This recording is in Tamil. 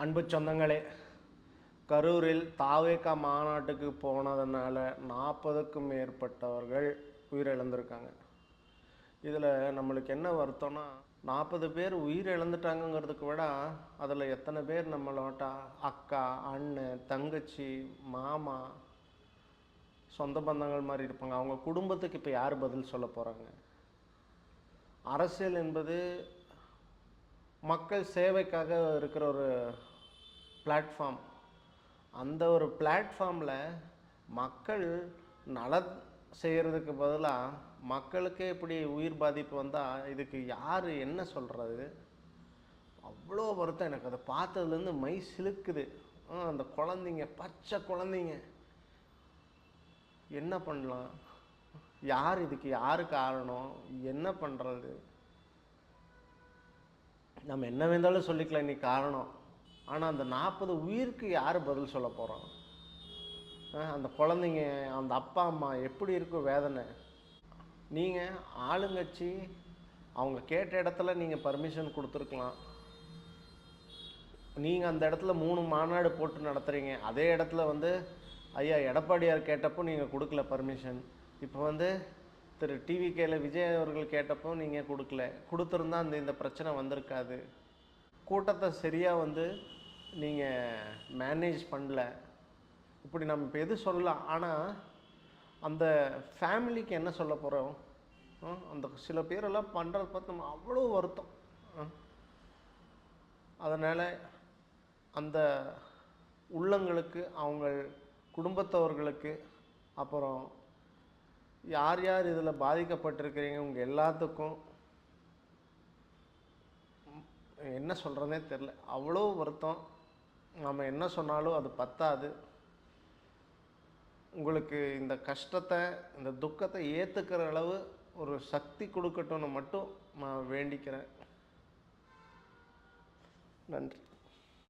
அன்பு சொந்தங்களே, கரூரில் தாவேகா மாநாட்டுக்கு போனதுனால 40க்கும் மேற்பட்டவர்கள் உயிரிழந்திருக்காங்க. இதில் நம்மளுக்கு என்ன வருத்தம்னா, 40 பேர் உயிரிழந்துட்டாங்கிறதுக்கு விட அதில் எத்தனை பேர் நம்மளோட அக்கா, அண்ணன், தங்கச்சி, மாமா, சொந்த பந்தங்கள் மாதிரி இருப்பாங்க. அவங்க குடும்பத்துக்கு இப்போ யார் பதில் சொல்ல போகிறாங்க? அரசியல் என்பது மக்கள் சேவைக்காக இருக்கிற ஒரு பிளாட்ஃபார்ம். அந்த ஒரு பிளாட்ஃபார்மில் மக்கள் நல செய்கிறதுக்கு பதிலாக மக்களுக்கே இப்படி உயிர் பாதிப்பு வந்தால் இதுக்கு யார் என்ன சொல்கிறது? அவ்வளோ வருத்தம். எனக்கு அதை பார்த்ததுலேருந்து மை சிலுக்குது. அந்த குழந்தைங்க, பச்சை குழந்தைங்க என்ன பண்ணலாம்? யார் இதுக்கு யார் காரணம்? என்ன பண்ணுறது? நம்ம என்ன வேண்டாலும் சொல்லிக்கலாம் இன்னைக்கு காரணம். ஆனால் அந்த 40 உயிருக்கு யார் பதில் சொல்ல போகிறோம்? அந்த குழந்தைங்க, அந்த அப்பா அம்மா எப்படி இருக்கும் வேதனை? நீங்கள் ஆளுங்கட்சி அவங்க கேட்ட இடத்துல நீங்கள் பர்மிஷன் கொடுத்துருக்கலாம். நீங்கள் அந்த இடத்துல 3 மாநாடு போட்டு நடத்துகிறீங்க. அதே இடத்துல ஐயா எடப்பாடியார் கேட்டப்போ நீங்கள் கொடுக்கல பர்மிஷன். இப்போ திரு டிவிகேயில் விஜய் அவர்கள் கேட்டப்போ நீங்கள் கொடுக்கல. கொடுத்துருந்தா இந்த பிரச்சனை வந்திருக்காது. கூட்டத்தை சரியாக நீங்கள் மேனேஜ் பண்ணல. இப்படி நம்ம இப்போ எது சொல்லலாம். ஆனால் அந்த ஃபேமிலிக்கு என்ன சொல்ல போகிறோம்? அந்த சில பேரெல்லாம் பண்ணுறத பார்த்து நம்ம அவ்வளோ வருத்தம். அதனால் அந்த உள்ளங்களுக்கு, அவங்க குடும்பத்தவர்களுக்கு, அப்புறம் யார் யார் இதில் பாதிக்கப்பட்டிருக்கிறீங்க உங்கள் எல்லாத்துக்கும் என்ன சொல்கிறதே தெரில. அவ்வளோ வருத்தம். நம்ம என்ன சொன்னாலும் அது பத்தாது. உங்களுக்கு இந்த கஷ்டத்தை, இந்த துக்கத்தை ஏற்றுக்கிற அளவு ஒரு சக்தி கொடுக்கட்டும்னு மட்டும் நான் வேண்டிக்கிறேன். நன்றி.